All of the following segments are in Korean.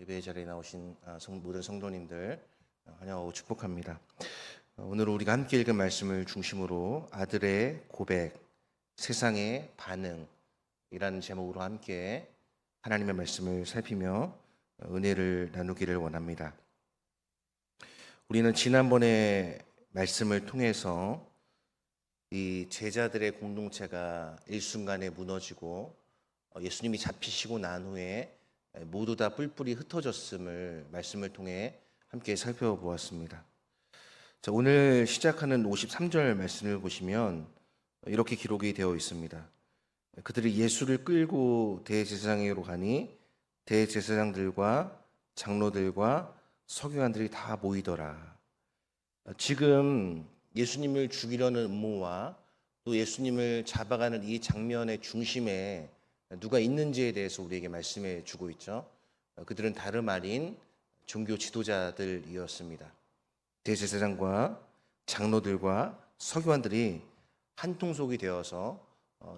예배 자리에 나오신 모든 성도님들 환영하고 축복합니다. 오늘 우리가 함께 읽은 말씀을 중심으로 아들의 고백, 세상의 반응이라는 제목으로 함께 하나님의 말씀을 살피며 은혜를 나누기를 원합니다. 우리는 지난번에 말씀을 통해서 이 제자들의 공동체가 일순간에 무너지고 예수님이 잡히시고 난 후에 모두 다 뿔뿔이 흩어졌음을 말씀을 통해 함께 살펴보았습니다. 자, 오늘 시작하는 53절 말씀을 보시면 이렇게 기록이 되어 있습니다. 그들이 예수를 끌고 대제사장에게로 가니 대제사장들과 장로들과 서기관들이 다 모이더라. 지금 예수님을 죽이려는 음모와 또 예수님을 잡아가는 이 장면의 중심에 누가 있는지에 대해서 우리에게 말씀해 주고 있죠. 그들은 다름 아닌 종교 지도자들이었습니다. 대제사장과 장로들과 서기관들이 한 통속이 되어서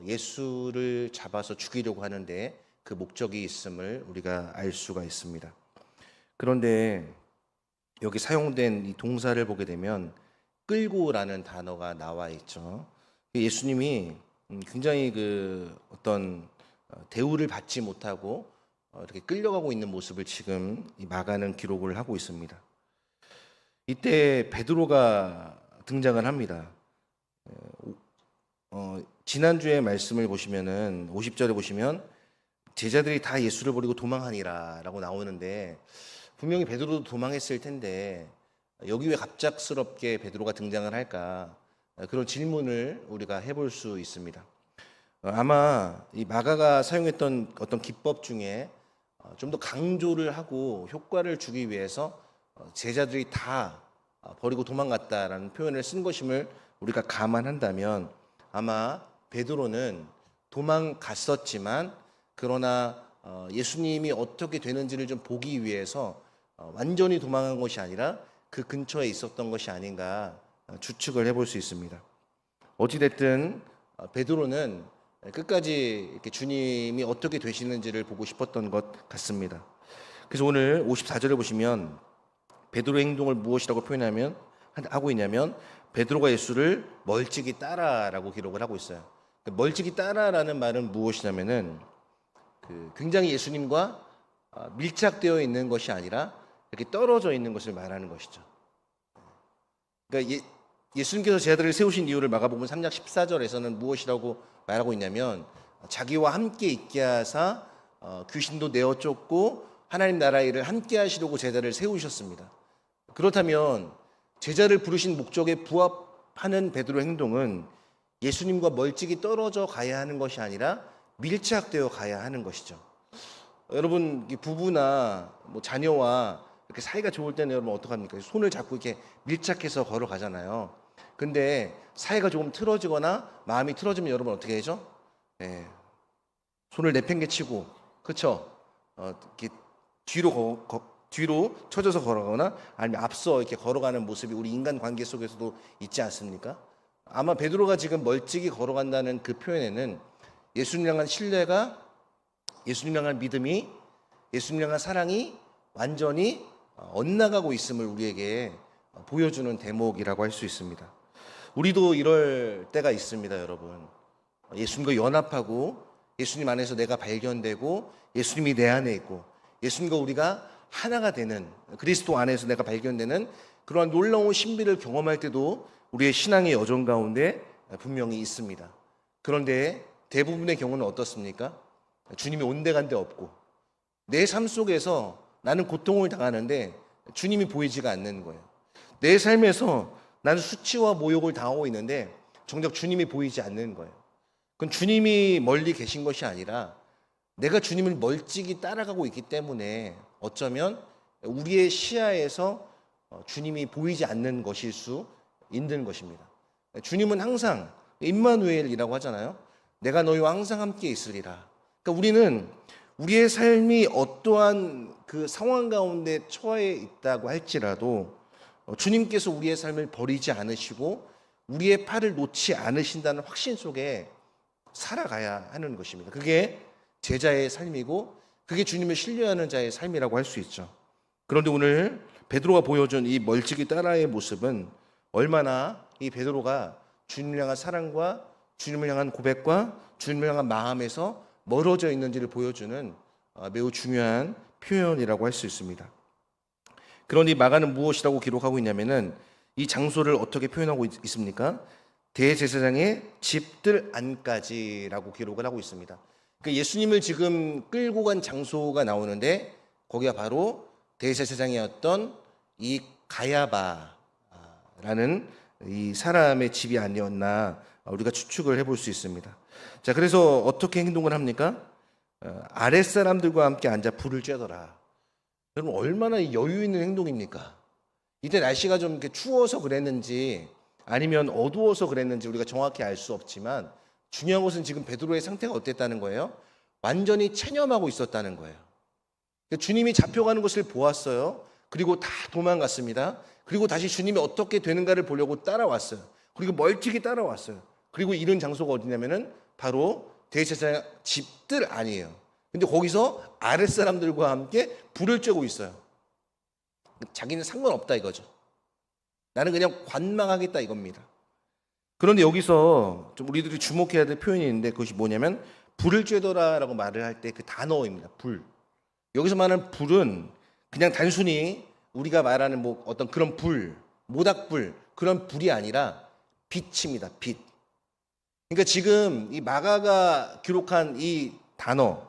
예수를 잡아서 죽이려고 하는데 그 목적이 있음을 우리가 알 수가 있습니다. 그런데 여기 사용된 이 동사를 보게 되면 끌고라는 단어가 나와 있죠. 예수님이 굉장히 어떤 대우를 받지 못하고 이렇게 끌려가고 있는 모습을 지금 마가는 기록을 하고 있습니다. 이때 베드로가 등장을 합니다. 지난주에 말씀을 보시면은 50절에 보시면 제자들이 다 예수를 버리고 도망하니라 라고 나오는데 분명히 베드로도 도망했을 텐데 여기 왜 갑작스럽게 베드로가 등장을 할까? 그런 질문을 우리가 해볼 수 있습니다. 아마 이 마가가 사용했던 어떤 기법 중에 좀 더 강조를 하고 효과를 주기 위해서 제자들이 다 버리고 도망갔다라는 표현을 쓴 것임을 우리가 감안한다면 아마 베드로는 도망갔었지만 그러나 예수님이 어떻게 되는지를 좀 보기 위해서 완전히 도망한 것이 아니라 그 근처에 있었던 것이 아닌가 추측을 해볼 수 있습니다. 어찌됐든 베드로는 끝까지 이렇게 주님이 어떻게 되시는지를 보고 싶었던 것 같습니다. 그래서 오늘 54절에 보시면 베드로의 행동을 무엇이라고 하고 있냐면 베드로가 예수를 멀찍이 따라라고 기록을 하고 있어요. 멀찍이 따라라는 말은 무엇이냐면은 굉장히 예수님과 밀착되어 있는 것이 아니라 이렇게 떨어져 있는 것을 말하는 것이죠. 그러니까 예수님께서 제자들을 세우신 이유를 마가복음 3장 14절에서는 무엇이라고 말하고 있냐면 자기와 함께 있게 하사 귀신도 내어 쫓고 하나님 나라 일을 함께 하시려고 제자를 세우셨습니다. 그렇다면 제자를 부르신 목적에 부합하는 베드로의 행동은 예수님과 멀찍이 떨어져 가야 하는 것이 아니라 밀착되어 가야 하는 것이죠. 여러분 부부나 자녀와 이렇게 사이가 좋을 때는 여러분 어떡합니까? 손을 잡고 이렇게 밀착해서 걸어가잖아요. 근데 사이가 조금 틀어지거나 마음이 틀어지면 여러분 어떻게 하죠? 손을 내팽개치고 그렇죠? 이렇게 뒤로 쳐져서 걸어가거나 아니면 앞서 이렇게 걸어가는 모습이 우리 인간 관계 속에서도 있지 않습니까? 아마 베드로가 지금 멀찍이 걸어간다는 그 표현에는 예수님 향한 신뢰가, 예수님 향한 믿음이, 예수님 향한 사랑이 완전히 엇나가고 있음을 우리에게 보여주는 대목이라고 할 수 있습니다. 우리도 이럴 때가 있습니다, 여러분. 예수님과 연합하고 예수님 안에서 내가 발견되고 예수님이 내 안에 있고 예수님과 우리가 하나가 되는 그리스도 안에서 내가 발견되는 그러한 놀라운 신비를 경험할 때도 우리의 신앙의 여정 가운데 분명히 있습니다. 그런데 대부분의 경우는 어떻습니까? 주님이 온데간데 없고 내 삶 속에서 나는 고통을 당하는데 주님이 보이지가 않는 거예요. 내 삶에서 나는 수치와 모욕을 당하고 있는데 정작 주님이 보이지 않는 거예요. 그건 주님이 멀리 계신 것이 아니라 내가 주님을 멀찍이 따라가고 있기 때문에 어쩌면 우리의 시야에서 주님이 보이지 않는 것일 수 있는 것입니다. 주님은 항상 임마누엘이라고 하잖아요. 내가 너희와 항상 함께 있으리라. 그러니까 우리는 우리의 삶이 어떠한 그 상황 가운데 처해 있다고 할지라도 주님께서 우리의 삶을 버리지 않으시고 우리의 팔을 놓지 않으신다는 확신 속에 살아가야 하는 것입니다. 그게 제자의 삶이고 그게 주님을 신뢰하는 자의 삶이라고 할 수 있죠. 그런데 오늘 베드로가 보여준 이 멀찍이 따라의 모습은 얼마나 이 베드로가 주님을 향한 사랑과 주님을 향한 고백과 주님을 향한 마음에서 멀어져 있는지를 보여주는 매우 중요한 표현이라고 할 수 있습니다. 그러니 마가는 무엇이라고 기록하고 있냐면은 이 장소를 어떻게 표현하고 있습니까? 대제사장의 집들 안까지라고 기록을 하고 있습니다. 그러니까 예수님을 지금 끌고 간 장소가 나오는데 거기가 바로 대제사장이었던 이 가야바라는 이 사람의 집이 아니었나 우리가 추측을 해볼 수 있습니다. 자, 그래서 어떻게 행동을 합니까? 아랫사람들과 함께 앉아 불을 쬐더라. 여러분 얼마나 여유 있는 행동입니까? 이때 날씨가 좀 이렇게 추워서 그랬는지 아니면 어두워서 그랬는지 우리가 정확히 알 수 없지만 중요한 것은 지금 베드로의 상태가 어땠다는 거예요? 완전히 체념하고 있었다는 거예요. 주님이 잡혀가는 것을 보았어요. 그리고 다 도망갔습니다. 그리고 다시 주님이 어떻게 되는가를 보려고 따라왔어요. 그리고 멀찍이 따라왔어요. 그리고 이른 장소가 어디냐면은 바로 대제사장 집들 아니에요. 근데 거기서 아랫사람들과 함께 불을 쬐고 있어요. 자기는 상관없다 이거죠. 나는 그냥 관망하겠다 이겁니다. 그런데 여기서 좀 우리들이 주목해야 될 표현이 있는데 그것이 뭐냐면 불을 쬐더라라고 말을 할 때 그 단어입니다. 불. 여기서 말하는 불은 그냥 단순히 우리가 말하는 뭐 어떤 그런 불, 모닥불 그런 불이 아니라 빛입니다. 빛. 그러니까 지금 이 마가가 기록한 이 단어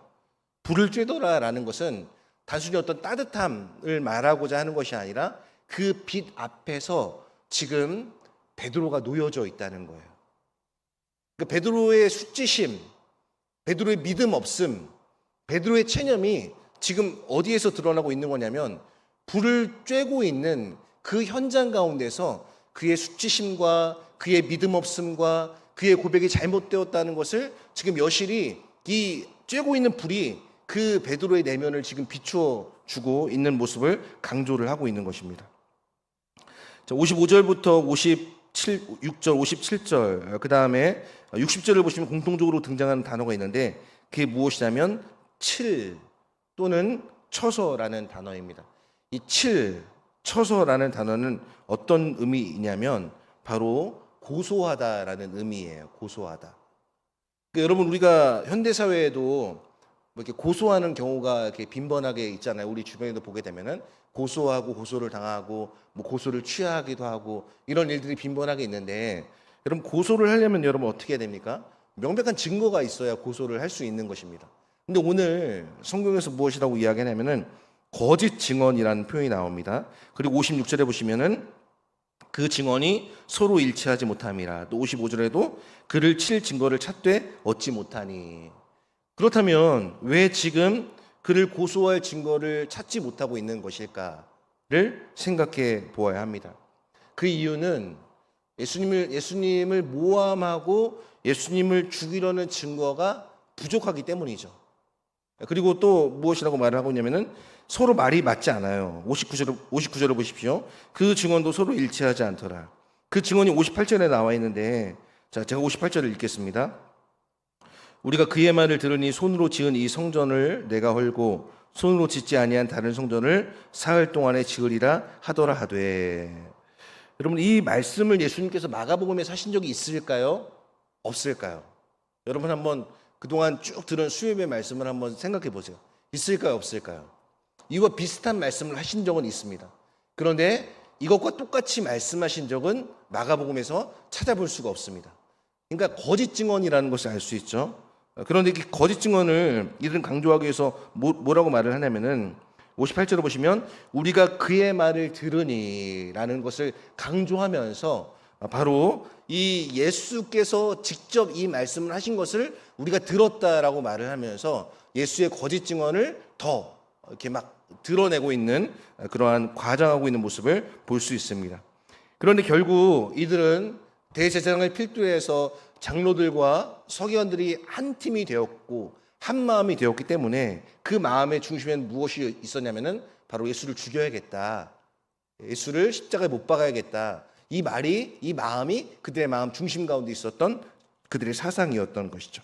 불을 쬐더라라는 것은 단순히 어떤 따뜻함을 말하고자 하는 것이 아니라 그 빛 앞에서 지금 베드로가 놓여져 있다는 거예요. 그러니까 베드로의 수치심, 베드로의 믿음 없음, 베드로의 체념이 지금 어디에서 드러나고 있는 거냐면 불을 쬐고 있는 그 현장 가운데서 그의 수치심과 그의 믿음 없음과 그의 고백이 잘못되었다는 것을 지금 여실히 이 쬐고 있는 불이 그 베드로의 내면을 지금 비추어 주고 있는 모습을 강조를 하고 있는 것입니다. 55절부터 6절, 57절, 그 다음에 60절을 보시면 공통적으로 등장하는 단어가 있는데 그게 무엇이냐면 칠 또는 쳐서라는 단어입니다. 이 칠, 쳐서라는 단어는 어떤 의미이냐면 바로 고소하다라는 의미예요. 고소하다. 그러니까 여러분 우리가 현대 사회에도 뭐 이렇게 고소하는 경우가 이렇게 빈번하게 있잖아요. 우리 주변에도 보게 되면은 고소하고 고소를 당하고 뭐 고소를 취하기도 하고 이런 일들이 빈번하게 있는데 여러분 고소를 하려면 여러분 어떻게 해야 됩니까? 명백한 증거가 있어야 고소를 할 수 있는 것입니다. 근데 오늘 성경에서 무엇이라고 이야기하냐면은 거짓 증언이라는 표현이 나옵니다. 그리고 56절에 보시면은 그 증언이 서로 일치하지 못함이라. 또 55절에도 그를 칠 증거를 찾되 얻지 못하니. 그렇다면 왜 지금 그를 고소할 증거를 찾지 못하고 있는 것일까를 생각해 보아야 합니다. 그 이유는 예수님을 모함하고 예수님을 죽이려는 증거가 부족하기 때문이죠. 그리고 또 무엇이라고 말을 하고 있냐면은 서로 말이 맞지 않아요. 59절을 보십시오. 그 증언도 서로 일치하지 않더라. 그 증언이 58절에 나와 있는데 자, 제가 58절을 읽겠습니다. 우리가 그의 말을 들으니 손으로 지은 이 성전을 내가 헐고 손으로 짓지 아니한 다른 성전을 사흘 동안에 지으리라 하더라 하되. 여러분 이 말씀을 예수님께서 마가복음에서 하신 적이 있을까요? 없을까요? 여러분 한번 그동안 쭉 들은 수요일의 말씀을 한번 생각해 보세요. 있을까요? 없을까요? 이와 비슷한 말씀을 하신 적은 있습니다. 그런데 이것과 똑같이 말씀하신 적은 마가복음에서 찾아볼 수가 없습니다. 그러니까 거짓 증언이라는 것을 알 수 있죠. 그런데 이 거짓 증언을 이들은 강조하기 위해서 뭐라고 말을 하냐면은 58절을 보시면 우리가 그의 말을 들으니 라는 것을 강조하면서 바로 이 예수께서 직접 이 말씀을 하신 것을 우리가 들었다라고 말을 하면서 예수의 거짓 증언을 더 이렇게 막 드러내고 있는 그러한 과장하고 있는 모습을 볼 수 있습니다. 그런데 결국 이들은 대제사장을 필두해서 장로들과 서기관들이 한 팀이 되었고 한 마음이 되었기 때문에 그 마음의 중심에는 무엇이 있었냐면은 바로 예수를 죽여야겠다. 예수를 십자가에 못 박아야겠다. 이 마음이 그들의 마음 중심 가운데 있었던 그들의 사상이었던 것이죠.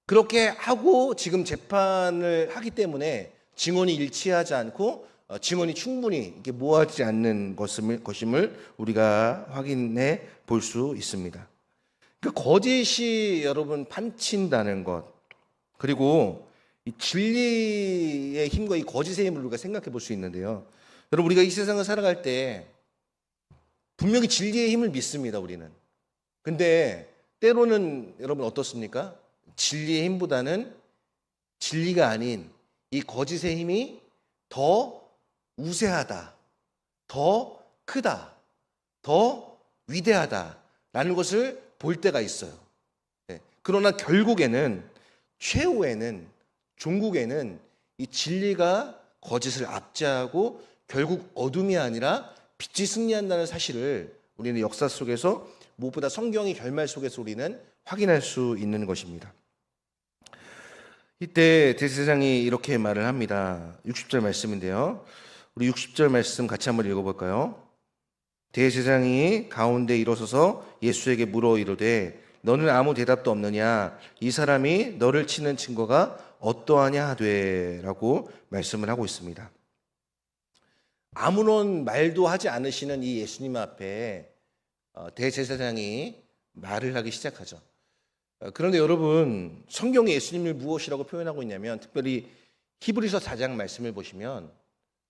그렇게 하고 지금 재판을 하기 때문에 증언이 일치하지 않고 증언이 충분히 이렇게 모아지지 않는 것임을 우리가 확인해 볼 수 있습니다. 그 거짓이 여러분 판친다는 것, 그리고 이 진리의 힘과 이 거짓의 힘을 우리가 생각해 볼 수 있는데요. 여러분, 우리가 이 세상을 살아갈 때 분명히 진리의 힘을 믿습니다, 우리는. 근데 때로는 여러분 어떻습니까? 진리의 힘보다는 진리가 아닌 이 거짓의 힘이 더 우세하다, 더 크다, 더 위대하다라는 것을 볼 때가 있어요. 그러나 결국에는, 최후에는, 종국에는 이 진리가 거짓을 압제하고 결국 어둠이 아니라 빛이 승리한다는 사실을 우리는 역사 속에서, 무엇보다 성경의 결말 속에서 우리는 확인할 수 있는 것입니다. 이때 대제사장이 이렇게 말을 합니다. 60절 말씀인데요. 우리 60절 말씀 같이 한번 읽어볼까요? 대제사장이 가운데 일어서서 예수에게 물어 이르되 너는 아무 대답도 없느냐? 이 사람이 너를 치는 증거가 어떠하냐 하되 라고 말씀을 하고 있습니다. 아무런 말도 하지 않으시는 이 예수님 앞에 대제사장이 말을 하기 시작하죠. 그런데 여러분, 성경에 예수님을 무엇이라고 표현하고 있냐면, 특별히 히브리서 4장 말씀을 보시면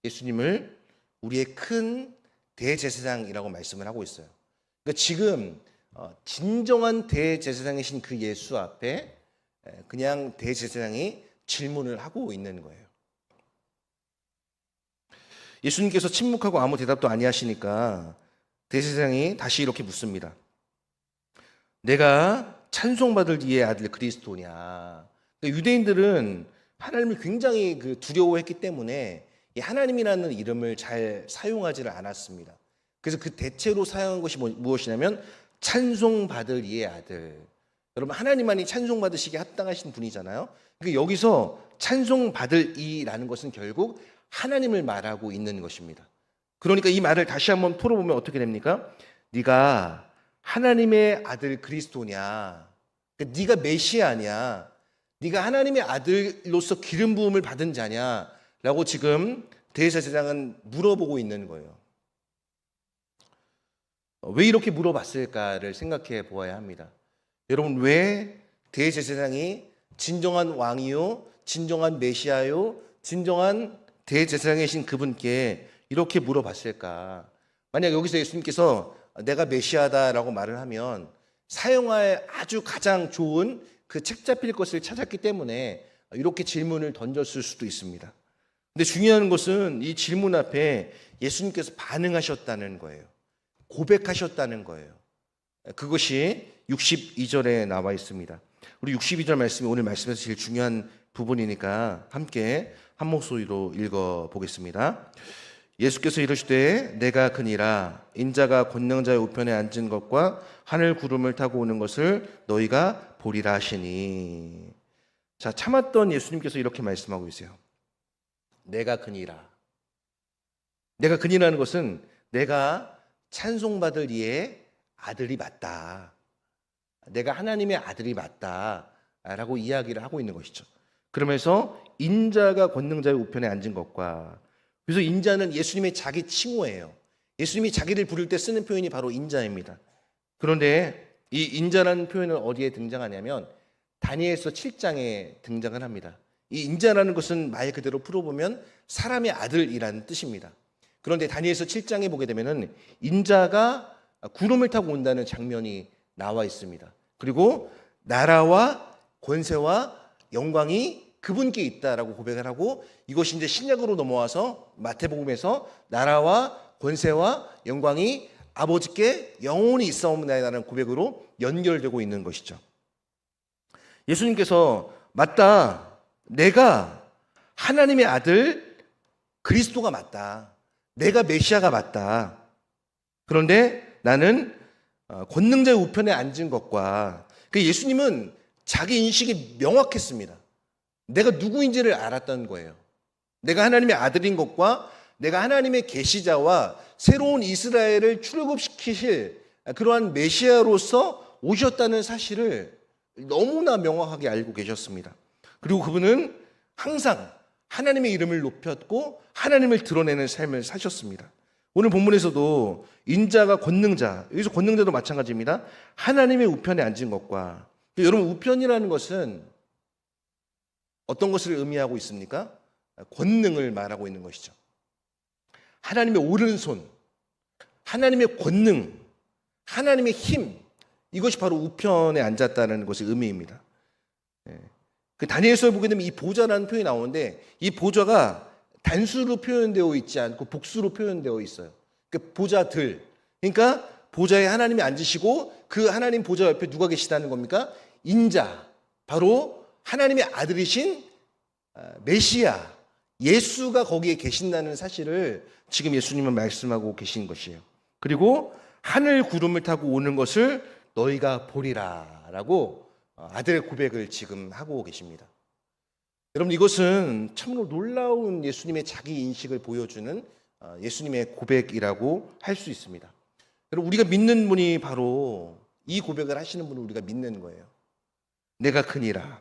예수님을 우리의 큰 대제사장이라고 말씀을 하고 있어요. 그러니까 지금 진정한 대제사장이신 그 예수 앞에 그냥 대제사장이 질문을 하고 있는 거예요. 예수님께서 침묵하고 아무 대답도 아니하시니까 대제사장이 다시 이렇게 묻습니다. 내가 찬송받을 이의 아들 그리스도냐? 유대인들은 하나님을 굉장히 두려워했기 때문에 이 하나님이라는 이름을 잘 사용하지를 않았습니다. 그래서 그 대체로 사용한 것이 무엇이냐면 찬송받을 이의 아들. 여러분, 하나님만이 찬송받으시기에 합당하신 분이잖아요. 그러니까 여기서 찬송받을 이라는 것은 결국 하나님을 말하고 있는 것입니다. 그러니까 이 말을 다시 한번 풀어보면 어떻게 됩니까? 네가 하나님의 아들 그리스도냐? 그러니까 네가 메시아냐? 네가 하나님의 아들로서 기름 부음을 받은 자냐? 라고 지금 대제사장은 물어보고 있는 거예요. 왜 이렇게 물어봤을까를 생각해 보아야 합니다. 여러분, 왜 대제사장이 진정한 왕이요, 진정한 메시아요, 진정한 대제사장이신 그분께 이렇게 물어봤을까? 만약 여기서 예수님께서 내가 메시아다라고 말을 하면 사용할 아주 가장 좋은 그 책 잡힐 것을 찾았기 때문에 이렇게 질문을 던졌을 수도 있습니다. 근데 중요한 것은 이 질문 앞에 예수님께서 반응하셨다는 거예요. 고백하셨다는 거예요. 그것이 62절에 나와 있습니다. 우리 62절 말씀이 오늘 말씀에서 제일 중요한 부분이니까 함께 한 목소리로 읽어보겠습니다. 예수께서 이르시되 내가 그니라 인자가 권능자의 우편에 앉은 것과 하늘 구름을 타고 오는 것을 너희가 보리라 하시니. 자, 참았던 예수님께서 이렇게 말씀하고 계세요. 내가 그니라. 내가 그니라는 것은 내가 찬송받을 이의 아들이 맞다. 내가 하나님의 아들이 맞다 라고 이야기를 하고 있는 것이죠. 그러면서 인자가 권능자의 우편에 앉은 것과, 그래서 인자는 예수님의 자기 칭호예요. 예수님이 자기를 부를 때 쓰는 표현이 바로 인자입니다. 그런데 이 인자라는 표현은 어디에 등장하냐면 다니엘서 7장에 등장을 합니다. 이 인자라는 것은 말 그대로 풀어보면 사람의 아들이라는 뜻입니다. 그런데 다니엘서 7장에 보게 되면은 인자가 구름을 타고 온다는 장면이 나와 있습니다. 그리고 나라와 권세와 영광이 그분께 있다라고 고백을 하고, 이것이 이제 신약으로 넘어와서 마태복음에서 나라와 권세와 영광이 아버지께 영원히 있사옵나이다라는 고백으로 연결되고 있는 것이죠. 예수님께서 맞다, 내가 하나님의 아들 그리스도가 맞다, 내가 메시아가 맞다. 그런데 나는 권능자의 우편에 앉은 것과, 그 예수님은 자기 인식이 명확했습니다. 내가 누구인지를 알았던 거예요. 내가 하나님의 아들인 것과 내가 하나님의 계시자와 새로운 이스라엘을 출애굽시키실 그러한 메시아로서 오셨다는 사실을 너무나 명확하게 알고 계셨습니다. 그리고 그분은 항상 하나님의 이름을 높였고 하나님을 드러내는 삶을 사셨습니다. 오늘 본문에서도 인자가 권능자, 여기서 권능자도 마찬가지입니다. 하나님의 우편에 앉은 것과, 여러분 우편이라는 것은 어떤 것을 의미하고 있습니까? 권능을 말하고 있는 것이죠. 하나님의 오른손, 하나님의 권능, 하나님의 힘, 이것이 바로 우편에 앉았다는 것의 의미입니다. 그 다니엘서에 보게 되면 이 보좌라는 표현이 나오는데 이 보좌가 단수로 표현되어 있지 않고 복수로 표현되어 있어요. 그 보좌들, 그러니까 보좌에 하나님이 앉으시고 그 하나님 보좌 옆에 누가 계시다는 겁니까? 인자, 바로 하나님의 아들이신 메시아, 예수가 거기에 계신다는 사실을 지금 예수님은 말씀하고 계신 것이에요. 그리고 하늘 구름을 타고 오는 것을 너희가 보리라 라고 아들의 고백을 지금 하고 계십니다. 여러분, 이것은 참으로 놀라운 예수님의 자기 인식을 보여주는 예수님의 고백이라고 할 수 있습니다. 여러분, 우리가 믿는 분이 바로 이 고백을 하시는 분을 우리가 믿는 거예요. 내가 크니라.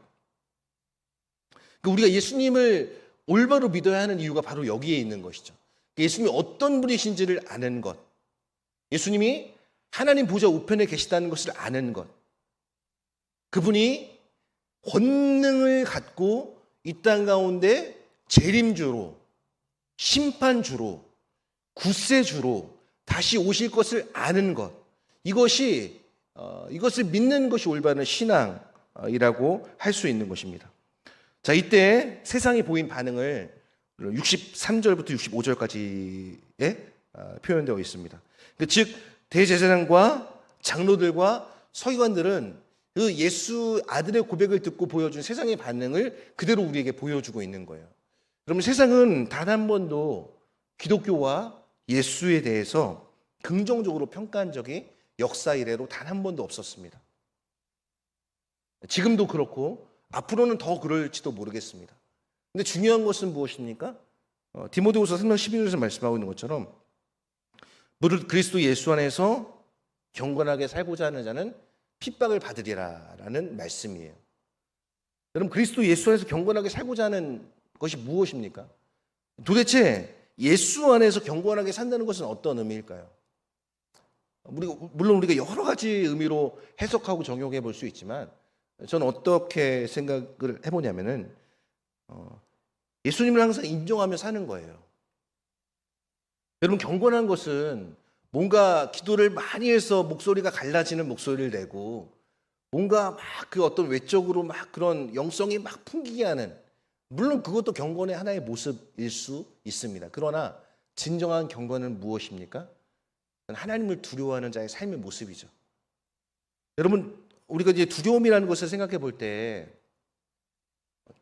우리가 예수님을 올바로 믿어야 하는 이유가 바로 여기에 있는 것이죠. 예수님이 어떤 분이신지를 아는 것, 예수님이 하나님 보좌 우편에 계시다는 것을 아는 것, 그분이 권능을 갖고 이 땅 가운데 재림주로, 심판주로, 굳세주로 다시 오실 것을 아는 것, 이것을 믿는 것이 올바른 신앙이라고 할 수 있는 것입니다. 자, 이때 세상이 보인 반응을 63절부터 65절까지에 표현되어 있습니다. 즉 대제사장과 장로들과 서기관들은 그 예수 아들의 고백을 듣고 보여준 세상의 반응을 그대로 우리에게 보여주고 있는 거예요. 그러면 세상은 단 한 번도 기독교와 예수에 대해서 긍정적으로 평가한 적이 역사 이래로 단 한 번도 없었습니다. 지금도 그렇고 앞으로는 더 그럴지도 모르겠습니다. 근데 중요한 것은 무엇입니까? 디모데후서 3장 11절에서 말씀하고 있는 것처럼 무릇 그리스도 예수 안에서 경건하게 살고자 하는 자는 핍박을 받으리라라는 말씀이에요. 여러분, 그리스도 예수 안에서 경건하게 살고자 하는 것이 무엇입니까? 도대체 예수 안에서 경건하게 산다는 것은 어떤 의미일까요? 물론 우리가 여러 가지 의미로 해석하고 적용해 볼 수 있지만 저는 어떻게 생각을 해보냐면은 예수님을 항상 인정하며 사는 거예요. 여러분, 경건한 것은 뭔가 기도를 많이 해서 목소리가 갈라지는 목소리를 내고 뭔가 막 그 어떤 외적으로 막 그런 영성이 막 풍기게 하는, 물론 그것도 경건의 하나의 모습일 수 있습니다. 그러나 진정한 경건은 무엇입니까? 하나님을 두려워하는 자의 삶의 모습이죠. 여러분, 우리가 이제 두려움이라는 것을 생각해 볼 때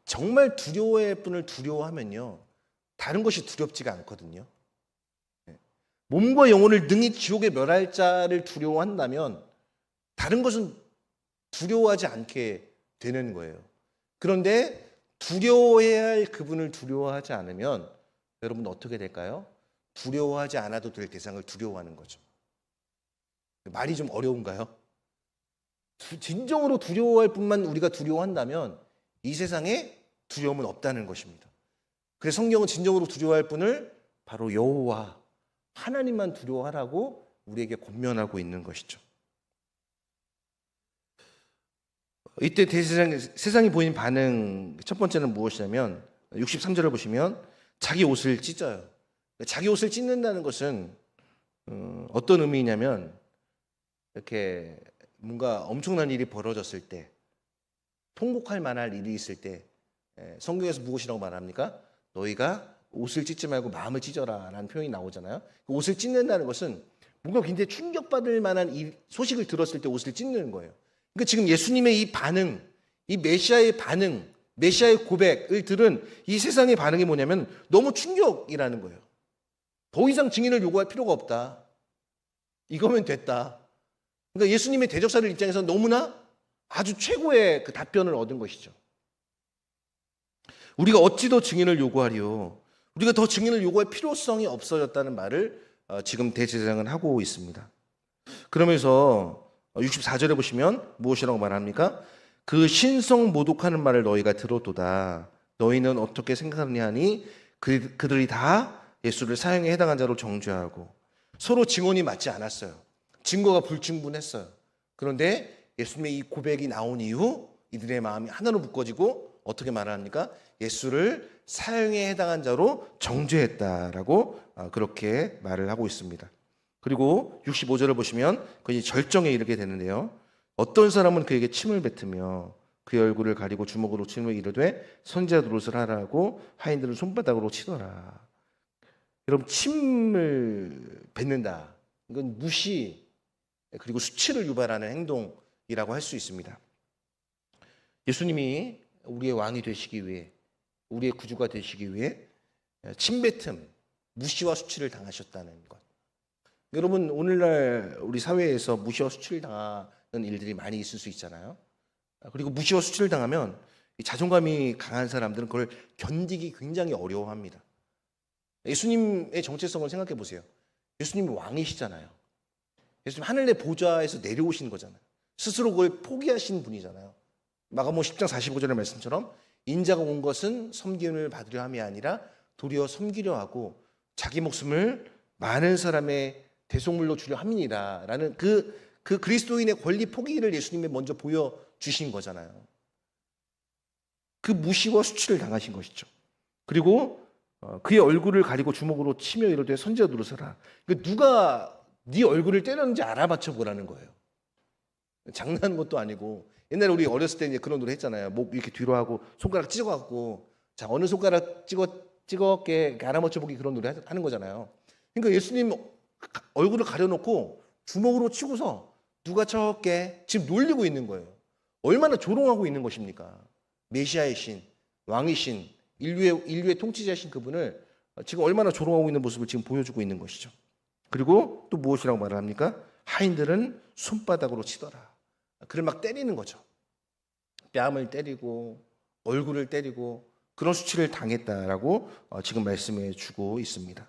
정말 두려워할 분을 두려워하면요, 다른 것이 두렵지가 않거든요. 몸과 영혼을 능히 지옥에 멸할 자를 두려워한다면 다른 것은 두려워하지 않게 되는 거예요. 그런데 두려워해야 할 그분을 두려워하지 않으면 여러분 어떻게 될까요? 두려워하지 않아도 될 대상을 두려워하는 거죠. 말이 좀 어려운가요? 진정으로 두려워할 뿐만 우리가 두려워한다면 이 세상에 두려움은 없다는 것입니다. 그래서 성경은 진정으로 두려워할 분을 바로 여호와 하나님만 두려워하라고 우리에게 권면하고 있는 것이죠. 이때 세상이 보인 반응 첫 번째는 무엇이냐면 63절을 보시면 자기 옷을 찢어요. 자기 옷을 찢는다는 것은 어떤 의미냐면 이렇게 뭔가 엄청난 일이 벌어졌을 때, 통곡할 만한 일이 있을 때 성경에서 무엇이라고 말합니까? 너희가 옷을 찢지 말고 마음을 찢어라 라는 표현이 나오잖아요. 옷을 찢는다는 것은 뭔가 굉장히 충격받을 만한 소식을 들었을 때 옷을 찢는 거예요. 그러니까 지금 예수님의 이 반응, 이 메시아의 반응, 메시아의 고백을 들은 이 세상의 반응이 뭐냐면 너무 충격이라는 거예요. 더 이상 증인을 요구할 필요가 없다. 이거면 됐다. 그러니까 예수님의 대적자들 입장에서 너무나 아주 최고의 그 답변을 얻은 것이죠. 우리가 어찌 더 증인을 요구하리요? 우리가 더 증인을 요구할 필요성이 없어졌다는 말을 지금 대제사장은 하고 있습니다. 그러면서 64절에 보시면 무엇이라고 말합니까? 그 신성 모독하는 말을 너희가 들었도다. 너희는 어떻게 생각하느냐 하니 그들이 다 예수를 사형에 해당한 자로 정죄하고 서로 증언이 맞지 않았어요. 증거가 불충분했어요. 그런데 예수님의 이 고백이 나온 이후 이들의 마음이 하나로 묶어지고 어떻게 말합니까? 예수를 사형에 해당한 자로 정죄했다라고 그렇게 말을 하고 있습니다. 그리고 65절을 보시면 거의 절정에 이르게 되는데요. 어떤 사람은 그에게 침을 뱉으며 그의 얼굴을 가리고 주먹으로 치며 이르되 선지자 노릇을 하라고 하인들은 손바닥으로 치더라. 여러분, 침을 뱉는다. 이건 무시 그리고 수치를 유발하는 행동이라고 할 수 있습니다. 예수님이 우리의 왕이 되시기 위해, 우리의 구주가 되시기 위해 침뱉음, 무시와 수치를 당하셨다는 것. 여러분, 오늘날 우리 사회에서 무시와 수치를 당하는 일들이 많이 있을 수 있잖아요. 그리고 무시와 수치를 당하면 자존감이 강한 사람들은 그걸 견디기 굉장히 어려워합니다. 예수님의 정체성을 생각해 보세요. 예수님이 왕이시잖아요. 예수님 하늘의 보좌에서 내려오신 거잖아요. 스스로 그걸 포기하신 분이잖아요. 마가복음 10장 45절의 말씀처럼 인자가 온 것은 섬김을 받으려 함이 아니라 도리어 섬기려 하고 자기 목숨을 많은 사람의 대속물로 주려 함이니라 라는 그 그리스도인의 권리 포기를 예수님이 먼저 보여주신 거잖아요. 그 무시와 수치를 당하신 것이죠. 그리고 그의 얼굴을 가리고 주먹으로 치며 이르되 선지자 노릇하라. 누가 네 얼굴을 때렸는지 알아맞혀 보라는 거예요. 장난하는 것도 아니고, 옛날에 우리 어렸을 때 이제 그런 노래 했잖아요. 목 이렇게 뒤로 하고 손가락 찍어갖고 자 어느 손가락 찍었게 알아맞혀 보기, 그런 노래 하는 거잖아요. 그러니까 예수님 얼굴을 가려놓고 주먹으로 치고서 누가 쳤게 지금 놀리고 있는 거예요. 얼마나 조롱하고 있는 것입니까? 메시아의 신, 왕이신, 인류의 통치자신 그분을 지금 얼마나 조롱하고 있는 모습을 지금 보여주고 있는 것이죠. 그리고 또 무엇이라고 말을 합니까? 하인들은 손바닥으로 치더라. 그를 막 때리는 거죠. 뺨을 때리고 얼굴을 때리고 그런 수치를 당했다라고 지금 말씀해 주고 있습니다.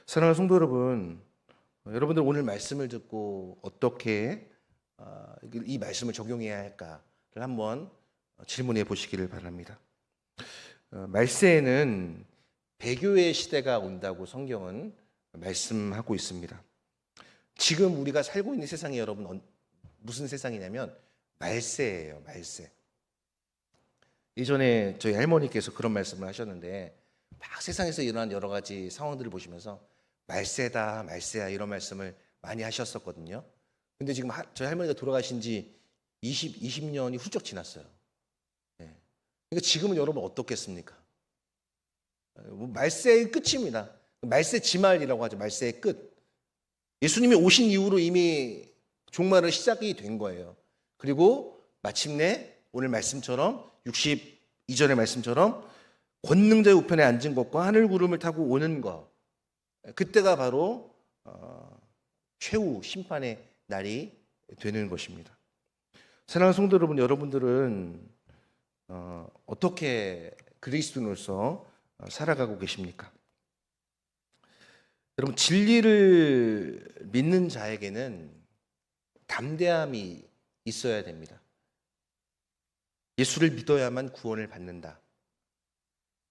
사랑하는 성도 여러분, 여러분들 오늘 말씀을 듣고 어떻게 이 말씀을 적용해야 할까를 한번 질문해 보시기를 바랍니다. 말세에는 배교의 시대가 온다고 성경은 말씀하고 있습니다. 지금 우리가 살고 있는 세상이 여러분 무슨 세상이냐면 말세예요. 말세. 예전에 저희 할머니께서 그런 말씀을 하셨는데 막 세상에서 일어난 여러 가지 상황들을 보시면서 말세다, 말세야 이런 말씀을 많이 하셨었거든요. 근데 지금 저희 할머니가 돌아가신 지 20년이 훌쩍 지났어요. 네. 그러니까 지금은 여러분 어떻겠습니까? 말세의 끝입니다. 말세 지말이라고 하죠. 말세의 끝. 예수님이 오신 이후로 이미 종말은 시작이 된 거예요. 그리고 마침내 오늘 말씀처럼 62절의 말씀처럼 권능자의 우편에 앉은 것과 하늘 구름을 타고 오는 것, 그때가 바로 최후 심판의 날이 되는 것입니다. 사랑하는 성도 여러분, 여러분들은 어떻게 그리스도인으로서 살아가고 계십니까? 여러분, 진리를 믿는 자에게는 담대함이 있어야 됩니다. 예수를 믿어야만 구원을 받는다.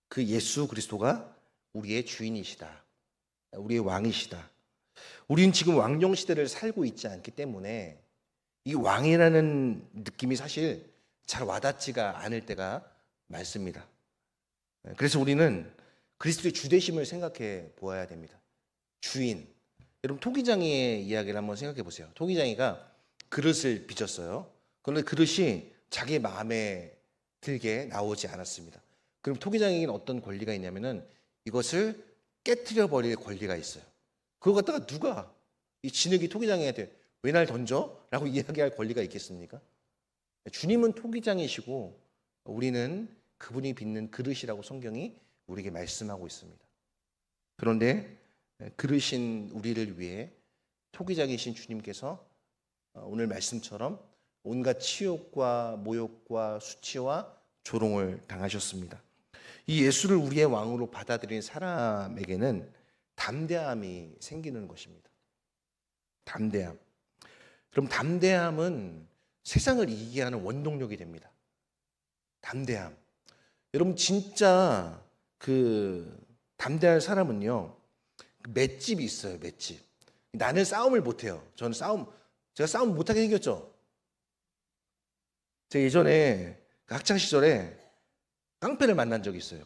그 예수 그리스도가 우리의 주인이시다. 우리의 왕이시다. 우리는 지금 왕정 시대를 살고 있지 않기 때문에 이 왕이라는 느낌이 사실 잘 와닿지가 않을 때가 많습니다. 그래서 우리는 그리스도의 주되심을 생각해 보아야 됩니다. 주인. 여러분, 토기장이의 이야기를 한번 생각해 보세요. 토기장이가 그릇을 빚었어요. 그런데 그릇이 자기 마음에 들게 나오지 않았습니다. 그럼 토기장에게는 어떤 권리가 있냐면은 이것을 깨트려 버릴 권리가 있어요. 그거 갖다가 누가 이 진흙이 토기장이한테 왜 날 던져? 라고 이야기할 권리가 있겠습니까? 주님은 토기장이시고 우리는 그분이 빚는 그릇이라고 성경이 우리에게 말씀하고 있습니다. 그런데 그릇인 우리를 위해 토기장이신 주님께서 오늘 말씀처럼 온갖 치욕과 모욕과 수치와 조롱을 당하셨습니다. 이 예수를 우리의 왕으로 받아들인 사람에게는 담대함이 생기는 것입니다. 담대함. 그럼 담대함은 세상을 이기게 하는 원동력이 됩니다. 담대함. 여러분 진짜 그 담대한 사람은요, 맷집이 있어요. 맷집. 나는 싸움을 못해요. 제가 싸움 못하게 생겼죠. 제가 예전에 학창 시절에 깡패를 만난 적이 있어요.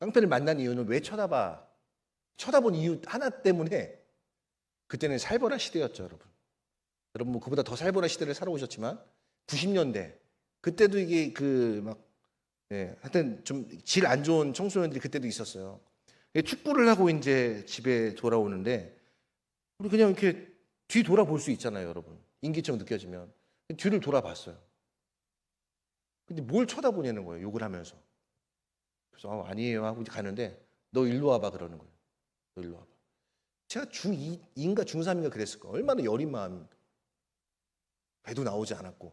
깡패를 만난 이유는 왜 쳐다본 이유 하나 때문에, 그때는 살벌한 시대였죠, 여러분. 여러분 뭐 그보다 더 살벌한 시대를 살아오셨지만 90년대 그때도 이게 하여튼 좀 질 안 좋은 청소년들이 그때도 있었어요. 축구를 하고 이제 집에 돌아오는데 우리 그냥 이렇게 뒤 돌아볼 수 있잖아요, 여러분. 인기척 느껴지면 뒤를 돌아봤어요. 근데 뭘 쳐다보냐는 거예요, 욕을 하면서. 그래서 아니에요 하고 이제 가는데 너 일로 와봐 그러는 거예요. 너 일로 와봐. 제가 중2인가 중3인가 그랬을 거예요. 얼마나 여린 마음입니까? 배도 나오지 않았고.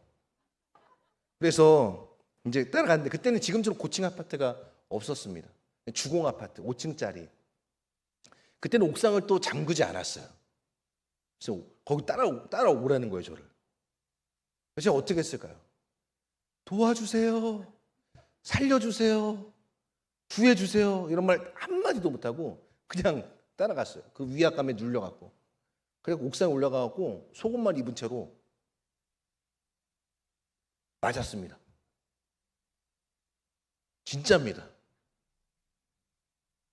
그래서 이제 따라갔는데 그때는 지금처럼 고층 아파트가 없었습니다. 주공 아파트 5층짜리. 그때는 옥상을 또 잠그지 않았어요. 그래서 거기 따라오라는 거예요, 저를. 그래서 제가 어떻게 했을까요? 도와주세요, 살려주세요, 구해주세요 이런 말 한마디도 못하고 그냥 따라갔어요. 그 위압감에 눌려갖고. 그래서 옥상에 올라가갖고 속옷만 입은 채로 맞았습니다. 진짜입니다.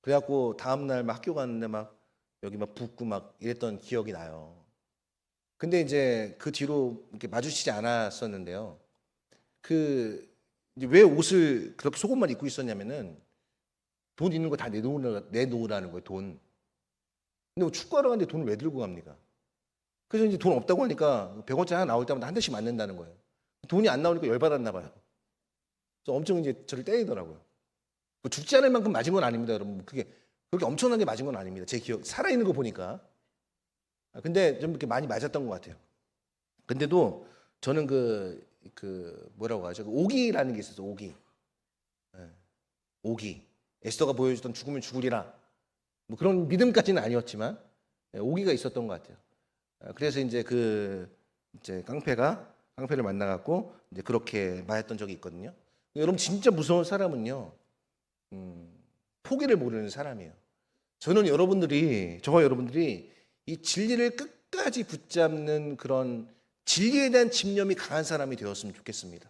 그래갖고 다음날 막 학교 갔는데 막 여기 막 붓고 막 이랬던 기억이 나요. 근데 이제 그 뒤로 이렇게 마주치지 않았었는데요. 이제 왜 옷을 그렇게 속옷만 입고 있었냐면은 돈 있는 거 다 내놓으라는 거예요, 돈. 근데 뭐 축구하러 갔는데 돈을 왜 들고 갑니까? 그래서 이제 돈 없다고 하니까 100원짜리 하나 나올 때마다 한 대씩 맞는다는 거예요. 돈이 안 나오니까 열받았나 봐요. 그래서 엄청 이제 저를 때리더라고요. 뭐 죽지 않을 만큼 맞은 건 아닙니다, 여러분. 그게 그렇게 엄청나게 맞은 건 아닙니다. 제 기억, 살아있는 거 보니까. 근데 좀 이렇게 많이 맞았던 것 같아요. 근데도 저는 뭐라고 하죠? 오기라는 게 있었어요, 오기. 오기. 에스더가 보여주던 죽으면 죽으리라. 뭐 그런 믿음까지는 아니었지만 오기가 있었던 것 같아요. 그래서 이제 이제 깡패를 만나갖고 이제 그렇게 맞았던 적이 있거든요. 여러분 진짜 무서운 사람은요, 포기를 모르는 사람이에요. 저와 여러분들이 이 진리를 끝까지 붙잡는 그런 진리에 대한 집념이 강한 사람이 되었으면 좋겠습니다.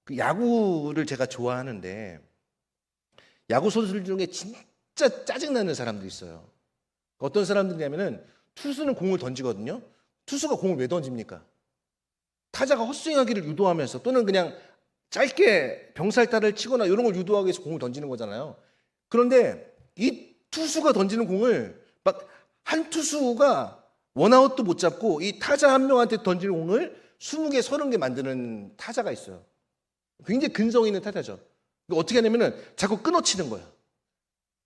그 야구를 제가 좋아하는데 야구 선수들 중에 진짜 짜증나는 사람도 있어요. 어떤 사람들이냐면은 투수는 공을 던지거든요. 투수가 공을 왜 던집니까? 타자가 헛스윙하기를 유도하면서 또는 그냥 짧게 병살타를 치거나 이런 걸 유도하기 위해서 공을 던지는 거잖아요. 그런데 이 투수가 던지는 공을 막 한 투수가 원아웃도 못 잡고 이 타자 한 명한테 던지는 공을 20개, 30개 만드는 타자가 있어요. 굉장히 근성 있는 타자죠. 어떻게 하냐면은 자꾸 끊어치는 거예요.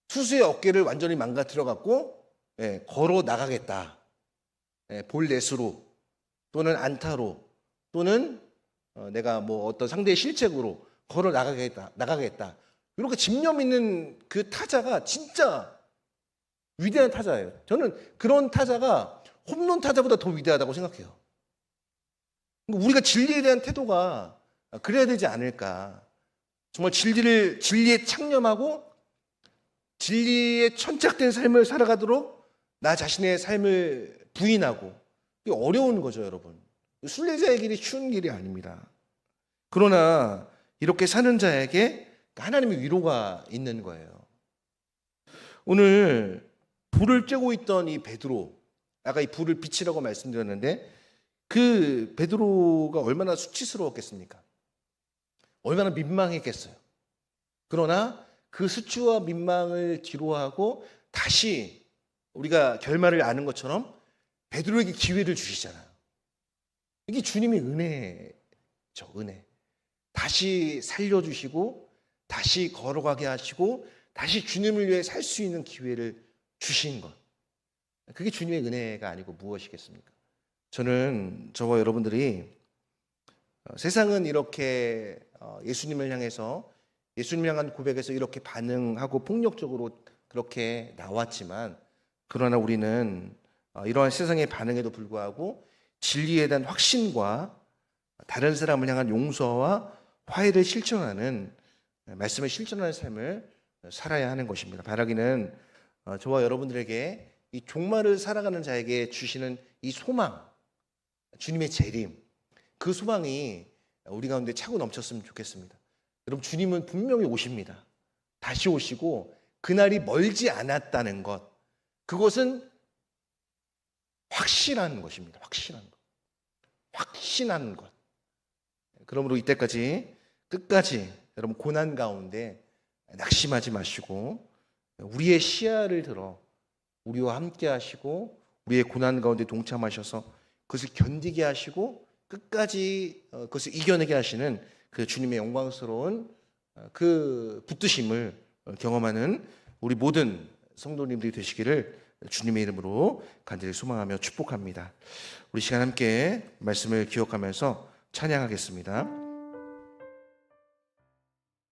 투수의 어깨를 완전히 망가뜨려 갖고 걸어 나가겠다. 볼넷으로 또는 안타로 또는 내가 뭐 어떤 상대의 실책으로 걸어 나가겠다. 이렇게 집념 있는 그 타자가 진짜 위대한 타자예요. 저는 그런 타자가 홈런 타자보다 더 위대하다고 생각해요. 우리가 진리에 대한 태도가 그래야 되지 않을까. 정말 진리에 창념하고 진리에 천착된 삶을 살아가도록 나 자신의 삶을 부인하고, 이게 어려운 거죠, 여러분. 순례자의 길이 쉬운 길이 아닙니다. 그러나 이렇게 사는 자에게 하나님의 위로가 있는 거예요. 오늘 불을 쬐고 있던 이 베드로, 아까 이 불을 빛이라고 말씀드렸는데 그 베드로가 얼마나 수치스러웠겠습니까? 얼마나 민망했겠어요. 그러나 그 수치와 민망을 뒤로하고 다시 우리가 결말을 아는 것처럼 베드로에게 기회를 주시잖아요. 이게 주님의 은혜죠, 은혜. 다시 살려주시고 다시 걸어가게 하시고 다시 주님을 위해 살 수 있는 기회를 주신 것. 그게 주님의 은혜가 아니고 무엇이겠습니까? 저는 저와 여러분들이 세상은 이렇게 예수님을 향해서, 예수님을 향한 고백에서 이렇게 반응하고 폭력적으로 그렇게 나왔지만, 그러나 우리는 이러한 세상의 반응에도 불구하고 진리에 대한 확신과 다른 사람을 향한 용서와 화해를 실천하는, 말씀을 실천하는 삶을 살아야 하는 것입니다. 바라기는 저와 여러분들에게 이 종말을 살아가는 자에게 주시는 이 소망, 주님의 재림, 그 소망이 우리 가운데 차고 넘쳤으면 좋겠습니다. 여러분, 주님은 분명히 오십니다. 다시 오시고 그날이 멀지 않았다는 것, 그것은 확실한 것입니다. 확신한 것. 그러므로 이때까지 끝까지 여러분 고난 가운데 낙심하지 마시고 우리의 시야를 들어 우리와 함께 하시고 우리의 고난 가운데 동참하셔서 그것을 견디게 하시고 끝까지 그것을 이겨내게 하시는 그 주님의 영광스러운 그 붙드심을 경험하는 우리 모든 성도님들이 되시기를 주님의 이름으로 간절히 소망하며 축복합니다. 우리 시간 함께 말씀을 기억하면서 찬양하겠습니다.